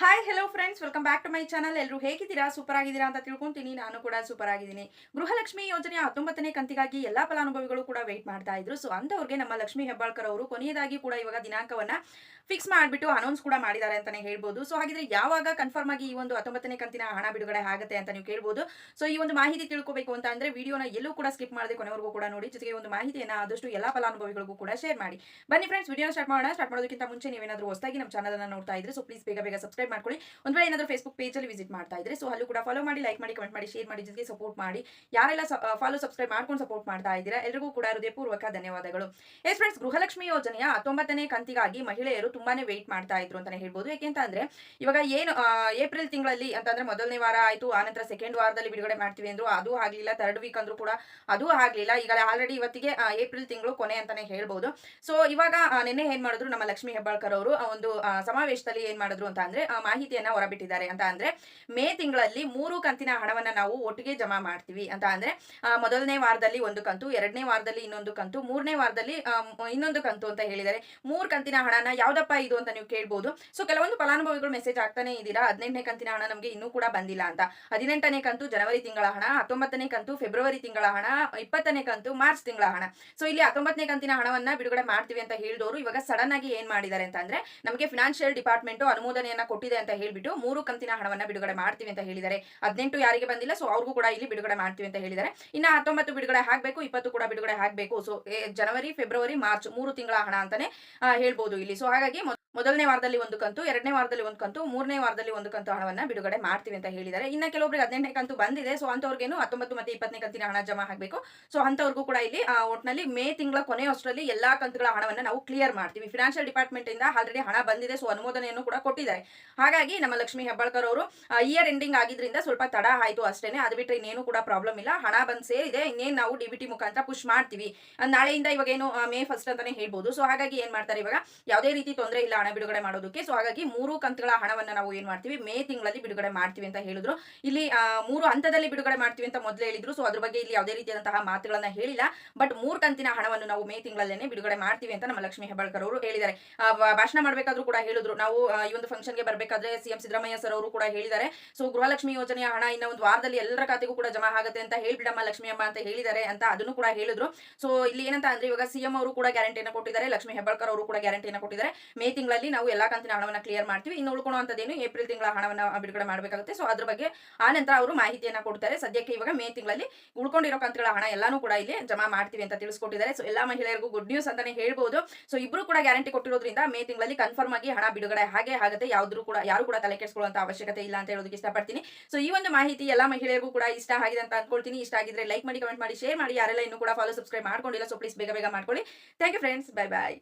Hi hello friends, welcome back to my channel. ಎಲ್ಲರೂ ಹೇಗಿದ್ದೀರಾ? Super ಆಗಿದ್ದೀರಾ ಅಂತ ತಿಳ್ಕೊಂತೀನಿ. ನಾನು ಕೂಡ ಸೂಪರ್ ಆಗಿದ್ದೀನಿ. ಗೃಹಲಕ್ಷ್ಮಿ ಯೋಜನೆಯ 19ನೇ ಕಂತಿಗಾಗಿ ಎಲ್ಲಾ ಫಲಾನುಭವಿಗಳು ಕೂಡ ವೇಟ್ ಮಾಡ್ತಾ ಇದ್ರು. ಸೊ ಅಂತವ್ರಿಗೆ ನಮ್ಮ ಲಕ್ಷ್ಮಿ ಹೆಬ್ಬಾಳ್ಕರ್ ಅವರು ಕೊನೆಯದಾಗಿ ಕೂಡ ಇವಾಗ ದಿನಾಂಕವನ್ನ ಫಿಕ್ಸ್ ಮಾಡಿಬಿಟ್ಟು ಅನೌನ್ಸ್ ಕೂಡ ಮಾಡಿದ್ದಾರೆ ಅಂತಾನೆ ಹೇಳ್ಬೋದು. ಸೊ ಹಾಗಿದ್ರೆ ಯಾವಾಗ ಕನ್ಫರ್ಮ್ ಆಗಿ ಈ ಒಂದು 19ನೇ ಕಂತಿನ ಹಣ ಬಿಡುಗಡೆ ಆಗುತ್ತೆ ಅಂತ ನೀವು ಕೇಳ್ಬೋದು. ಸೊ ಈ ಒಂದು ಮಾಹಿತಿ ತಿಳ್ಕೋಬೇಕು ಅಂತ ಅಂದ್ರೆ ವಿಡಿಯೋನ ಎಲ್ಲೂ ಕೂಡ ಸ್ಕಿಪ್ ಮಾಡದೆ ಕೊನೆವರೆಗೂ ಕೂಡ ನೋಡಿ. ಜೊತೆಗೆ ಒಂದು ಮಾಹಿತಿಯನ್ನ ಆದಷ್ಟು ಎಲ್ಲಾ ಫಲಾನುಭವಿಗಳಿಗೂ ಕೂಡ ಶೇರ್ ಮಾಡಿ. ಬನ್ನಿ ಫ್ರೆಂಡ್ಸ್, ವಿಡಿಯೋನ ಸ್ಟಾರ್ಟ್ ಮಾಡೋಣ. ಸ್ಟಾರ್ಟ್ ಮಾಡೋದಕ್ಕಿಂತ ಮುಂಚೆ ನೀವೇನಾದ್ರೂ ಹೊಸದಾಗಿ ನಮ್ಮ ಚಾನಲ್ ಅನ್ನ ನೋಡ್ತಾ ಇದ್ರೆ ಸೊ ಪ್ಲೀಸ್ ಬೇಗ ಬೇಗ ಸಬ್ಸ್ಕ್ರೈಬ್ ಮಾಡ್ಕೊಳ್ಳಿ. ಒಂದ್ ವೇಳೆ ಏನಾದರೂ ಫೇಸ್ಬುಕ್ ಪೇಜ್ ಅಲ್ಲಿ ವಿಸಿಟ್ ಮಾಡ್ತಾ ಇದ್ರೆ ಸೊ ಅಲ್ಲೂ ಕೂಡ ಫಾಲೋ ಮಾಡಿ, ಲೈಕ್ ಮಾಡಿ, ಕಮೆಂಟ್ ಮಾಡಿ, ಶೇರ್ ಮಾಡಿ, ಜೊತೆಗೆ ಸಪೋರ್ಟ್ ಮಾಡಿ. ಯಾರೆಲ್ಲ ಫಾಲೋ ಸಬ್ಸ್ಕ್ರೈಬ್ ಮಾಡ್ಕೊಂಡು ಸಪೋರ್ಟ್ ಮಾಡ್ತಾ ಇದ್ದೀರಾ ಎಲ್ರಿಗೂ ಕೂಡ ಹೃದಯಪೂರ್ವಕ ಧನ್ಯವಾದಗಳು. ಎಸ್ ಫ್ರೆಂಡ್ಸ್, ಗೃಹಲಕ್ಷ್ಮಿ ಯೋಜನೆಯ 19ನೇ ಕಂತಿಗಾಗಿ ಮಹಿಳೆಯರು ತುಂಬಾನೇ ವೇಟ್ ಮಾಡ್ತಾ ಇದ್ರು ಅಂತಾನೆ ಹೇಳ್ಬೋದು. ಯಾಕೆಂತಂದ್ರೆ ಇವಾಗ ಏನು ಏಪ್ರಿಲ್ ತಿಂಗಳಲ್ಲಿ ಅಂತಂದ್ರೆ ಮೊದಲನೇ ವಾರ ಆಯ್ತು, ಆನಂತರ ಸೆಕೆಂಡ್ ವಾರದಲ್ಲಿ ಬಿಡುಗಡೆ ಮಾಡ್ತೀವಿ ಅಂದ್ರು, ಅದು ಆಗ್ಲಿಲ್ಲ. ಥರ್ಡ್ ವೀಕ್ ಅಂದ್ರೂ ಕೂಡ ಅದು ಆಗ್ಲಿಲ್ಲ. ಈಗ ಆಲ್ರೆಡಿ ಇವತ್ತಿಗೆ ಏಪ್ರಿಲ್ ತಿಂಗಳು ಕೊನೆ ಅಂತಾನೆ ಹೇಳ್ಬೋದು. ಸೊ ಇವಾಗ ನಿನ್ನೆ ಏನ್ ಮಾಡಿದ್ರು ನಮ್ಮ ಲಕ್ಷ್ಮಿ ಹೆಬ್ಬಾಳ್ಕರ್ ಅವರು ಒಂದು ಸಮಾವೇಶದಲ್ಲಿ ಏನ್ ಮಾಡಿದ್ರು ಅಂತ ಅಂದ್ರೆ ಮಾಹಿತಿಯನ್ನ ಹೊರಬಿಟ್ಟಿದ್ದಾರೆ. ಅಂತ ಅಂದ್ರೆ ಮೇ ತಿಂಗಳಲ್ಲಿ 3 ಕಂತಿನ ಹಣವನ್ನ ನಾವು ಒಟ್ಟಿಗೆ ಜಮಾ ಮಾಡ್ತೀವಿ ಅಂತ ಅಂದ್ರೆ ಮೊದಲನೇ ವಾರದಲ್ಲಿ ಒಂದು ಕಂತು, ಎರಡನೇ ವಾರದಲ್ಲಿ ಇನ್ನೊಂದು ಕಂತು, ಮೂರನೇ ವಾರದಲ್ಲಿ ಇನ್ನೊಂದು ಕಂತು ಅಂತ ಹೇಳಿದ್ದಾರೆ. 3 ಕಂತಿನ ಹಣನ ಯಾವ್ದಪ್ಪ ಇದು ಅಂತ ನೀವು ಕೇಳ್ಬೋದು. ಸೊ ಕೆಲವೊಂದು ಫಲಾನುಭವಿಗಳು ಮೆಸೇಜ್ ಆಗ್ತಾನೆ ಇದ್ದೀರಾ, 18ನೇ ಕಂತಿನ ಹಣ ನಮಗೆ ಇನ್ನೂ ಕೂಡ ಬಂದಿಲ್ಲ ಅಂತ. 18ನೇ ಕಂತು ಜನವರಿ ತಿಂಗಳ ಹಣ, 19ನೇ ಕಂತು ಫೆಬ್ರವರಿ ತಿಂಗಳ ಹಣ, 20ನೇ ಕಂತು ಮಾರ್ಚ್ ತಿಂಗಳ ಹಣ. ಸೊ ಇಲ್ಲಿ 19ನೇ ಕಂತಿನ ಹಣವನ್ನ ಬಿಡುಗಡೆ ಮಾಡ್ತೀವಿ ಅಂತ ಹೇಳಿದವರು ಇವಾಗ ಸಡನ್ ಆಗಿ ಏನ್ ಮಾಡಿದ್ದಾರೆ ಅಂತ ಅಂದ್ರೆ ನಮಗೆ ಫಿನಾನ್ಷಿಯಲ್ ಡಿಪಾರ್ಟ್ಮೆಂಟ್ ಅನುಮೋದನೆಯನ್ನ ಕೊಟ್ಟಿದೆ ಅಂತ ಹೇಳ್ಬಿಟ್ಟು 3 ಕಂತಿನ ಹಣವನ್ನ ಬಿಡುಗಡೆ ಮಾಡ್ತೀವಿ ಅಂತ ಹೇಳಿದ್ದಾರೆ. 18 ಯಾರಿಗೆ ಬಂದಿಲ್ಲ ಸೊ ಅವ್ರಿಗೂ ಕೂಡ ಇಲ್ಲಿ ಬಿಡುಗಡೆ ಮಾಡ್ತೀವಿ ಅಂತ ಹೇಳಿದ್ದಾರೆ. ಇನ್ನ 19 ಬಿಡುಗಡೆ ಆಗ್ಬೇಕು, 20 ಕೂಡ ಬಿಡುಗಡೆ ಆಗ್ಬೇಕು. ಸೊ ಜನವರಿ ಫೆಬ್ರವರಿ ಮಾರ್ಚ್ 3 ತಿಂಗಳ ಹಣ ಅಂತಾನೆ ಹೇಳ್ಬೋದು ಇಲ್ಲಿ. ಸೊ ಹಾಗಾಗಿ ಮೊದಲನೇ ವಾರದಲ್ಲಿ ಒಂದು ಕಂತು, ಎರಡನೇ ವಾರದಲ್ಲಿ ಒಂದು ಕಂತು, ಮೂರನೇ ವಾರದಲ್ಲಿ ಒಂದು ಕಂತು ಹಣವನ್ನ ಬಿಡುಗಡೆ ಮಾಡ್ತೀವಿ ಅಂತ ಹೇಳಿದ್ದಾರೆ. ಇನ್ನ ಕೆಲವೊಬ್ಬರಿಗೆ 18ನೇ ಕಂತು ಬಂದಿದೆ. ಸೊ ಅಂತವ್ರಿಗೇನು 19 ಮತ್ತೆ 20ನೇ ಕಂತಿನ ಹಣ ಜಮಾ ಆಗಬೇಕು. ಸೊ ಅಂತವ್ರಿಗೂ ಕೂಡ ಇಲ್ಲಿ ಒಟ್ಟಿನಲ್ಲಿ ಮೇ ತಿಂಗಳ ಕೊನೆಯಷ್ಟರಲ್ಲಿ ಎಲ್ಲಾ ಕಂತುಗಳ ಹಣವನ್ನ ನಾವು ಕ್ಲಿಯರ್ ಮಾಡ್ತೀವಿ. ಫಿನಾನ್ಷಿಯಲ್ ಡಿಪಾರ್ಟ್ಮೆಂಟ್ ಇಂದ ಆಲ್ರೆಡಿ ಹಣ ಬಂದಿದೆ. ಸೊ ಅನುಮೋದನೆಯನ್ನು ಕೂಡ ಕೊಟ್ಟಿದ್ದಾರೆ. ಹಾಗಾಗಿ ನಮ್ಮ ಲಕ್ಷ್ಮಿ ಹೆಬ್ಬಾಳ್ಕರ್ ಅವರು ಇಯರ್ ಎಂಡಿಂಗ್ ಆಗಿದ್ರಿಂದ ಸ್ವಲ್ಪ ತಡ ಆಯ್ತು ಅಷ್ಟೇನೆ. ಅದು ಬಿಟ್ಟರೆ ಇನ್ನೇನು ಕೂಡ ಪ್ರಾಬ್ಲಮ್ ಇಲ್ಲ. ಹಣ ಬಂದು ಸೇರಿದೆ. ಇನ್ನೇನು ನಾವು ಡಿಬಿಟಿ ಮುಖಾಂತರ ಪುಷ್ ಮಾಡ್ತೀವಿ. ನಾಳೆಯಿಂದ ಇವಾಗ ಏನು ಮೇ ಫಸ್ಟ್ ಅಂತಾನೆ ಹೇಳ್ಬೋದು. ಸೊ ಹಾಗಾಗಿ ಏನ್ ಮಾಡ್ತಾರೆ ಇವಾಗ ಯಾವುದೇ ರೀತಿ ತೊಂದರೆ ಇಲ್ಲ ಹಣ ಬಿಡುಗಡೆ ಮಾಡೋದಕ್ಕೆ. ಸೊ ಹಾಗಾಗಿ 3 ಕಂತುಗಳ ಹಣವನ್ನ ನಾವು ಏನ್ ಮಾಡ್ತೀವಿ ಮೇ ತಿಂಗಳಲ್ಲಿ ಬಿಡುಗಡೆ ಮಾಡ್ತೀವಿ ಅಂತ ಹೇಳಿದ್ರು. ಇಲ್ಲಿ 3 ಹಂತದಲ್ಲಿ ಬಿಡುಗಡೆ ಮಾಡ್ತೀವಿ ಅಂತ ಮೊದಲೇ ಹೇಳಿದ್ರು. ಸೊ ಅದ್ರ ಬಗ್ಗೆ ಇಲ್ಲಿ ಯಾವುದೇ ರೀತಿಯಾದಂತಹ ಮಾತುಗಳನ್ನ ಹೇಳಿಲ್ಲ. ಬಟ್ 3 ಕಂತಿನ ಹಣವನ್ನು ನಾವು ಮೇ ತಿಂಗಳಲ್ಲೇನೆ ಬಿಡುಗಡೆ ಮಾಡ್ತೀವಿ ಅಂತ ನಮ್ಮ ಲಕ್ಷ್ಮಿ ಹೆಬ್ಬಾಳ್ಕರ್ ಅವರು ಹೇಳಿದ್ದಾರೆ. ಭಾಷಣ ಮಾಡಬೇಕಾದ್ರೂ ಕೂಡ ಹೇಳಿದ್ರು. ನಾವು ಈ ಒಂದು ಫಂಕ್ಷನ್ಗೆ ಬರಬೇಕಾದ್ರೆ ಸಿಎಂ ಸಿದ್ದರಾಮಯ್ಯ ಸರ್ ಅವರು ಕೂಡ ಹೇಳಿದ್ದಾರೆ. ಸೊ ಗೃಹಲಕ್ಷ್ಮಿ ಯೋಜನೆಯ ಹಣ ಇನ್ನ ಒಂದು ವಾರದಲ್ಲಿ ಎಲ್ಲರ ಖಾತೆಗೂ ಕೂಡ ಜಮಾ ಆಗುತ್ತೆ ಅಂತ ಹೇಳ್ಬಿಡಮ್ಮ ಲಕ್ಷ್ಮಿ ಅಮ್ಮ ಅಂತ ಹೇಳಿದ್ದಾರೆ ಅಂತ ಅದನ್ನು ಕೂಡ ಹೇಳಿದ್ರು. ಸೊ ಇಲ್ಲಿ ಏನಂತ ಅಂದ್ರೆ ಇವಾಗ ಸಿಎಂ ಅವರು ಕೂಡ ಗ್ಯಾರಂಟಿಯನ್ನು ಕೊಟ್ಟಿದ್ದಾರೆ, ಲಕ್ಷ್ಮಿ ಹೆಬ್ಬಾಳ್ಕರ್ ಅವರು ಕೂಡ ಗ್ಯಾರಂಟಿಯನ್ನು ಕೊಟ್ಟಿದ್ದಾರೆ. ಮೇ ತಿಂಗಳಲ್ಲಿ ನಾವು ಎಲ್ಲಾ ಕಂತಿನ ಹಣವನ್ನ ಕ್ಲಿಯರ್ ಮಾಡ್ತೀವಿ. ಇನ್ನು ಉಳ್ಕೊಳ್ಳುವಂತದ್ದೇನು ಏಪ್ರಿಲ್ ತಿಂಗಳ ಹಣವನ್ನ ಬಿಡುಗಡೆ ಮಾಡಬೇಕಾಗುತ್ತೆ. ಸೊ ಅದ್ರ ಬಗ್ಗೆ ಆ ನಂತರ ಅವರು ಮಾಹಿತಿಯನ್ನ ಕೊಡ್ತಾರೆ. ಸದ್ಯಕ್ಕೆ ಇವಾಗ ಮೇ ತಿಂಗಳಲ್ಲಿ ಉಳ್ಕೊಂಡಿರೋ ಕಂತುಗಳ ಹಣ ಎಲ್ಲಾನು ಕೂಡ ಇಲ್ಲಿ ಜಮಾ ಮಾಡ್ತೀವಿ ಅಂತ ತಿಳಿಸ್ಕೊಟ್ಟಿದ್ದಾರೆ. ಸೊ ಎಲ್ಲಾ ಮಹಿಳೆಯರಿಗೂ ಗುಡ್ ನ್ಯೂಸ್ ಅಂತಾನೆ ಹೇಳ್ಬೋದು. ಸೊ ಇಬ್ರು ಕೂಡ ಗ್ಯಾರಂಟಿ ಕೊಟ್ಟಿರೋದ್ರಿಂದ ಮೇ ತಿಂಗಳಲ್ಲಿ ಕನ್ಫರ್ಮ್ ಆಗಿ ಹಣ ಬಿಡುಗಡೆ ಹಾಗೆ ಆಗುತ್ತೆ. ಯಾರು ಕೂಡ ತಲೆ ಕೆಡಿಸ್ಕೊಳ್ಳುವಂತ ಅವಶ್ಯಕತೆ ಇಲ್ಲ ಅಂತ ಹೇಳೋದಕ್ಕೆ ಇಷ್ಟಪಡ್ತೀನಿ. ಸೊ ಈ ಒಂದು ಮಾಹಿತಿ ಎಲ್ಲಾ ಮಹಿಳೆಯರಿಗೂ ಕೂಡ ಇಷ್ಟ ಆಗಿದೆ ಅಂತ ಅನ್ಕೊಳ್ತೀನಿ. ಇಷ್ಟ ಆಗಿದ್ರೆ ಲೈಕ್ ಮಾಡಿ, ಕಮೆಂಟ್ ಮಾಡಿ, ಶೇರ್ ಮಾಡಿ. ಯಾರೆಲ್ಲ ಇನ್ನೂ ಕೂಡ ಫಾಲೋ ಸಬ್ಸ್ಕ್ರೈಬ್ ಮಾಡ್ಕೊಂಡಿಲ್ಲ ಸೊ ಪ್ಲೀಸ್ ಬೇಗ ಬೇಗ ಮಾಡ್ಕೊಳ್ಳಿ. Thank you friends, bye by.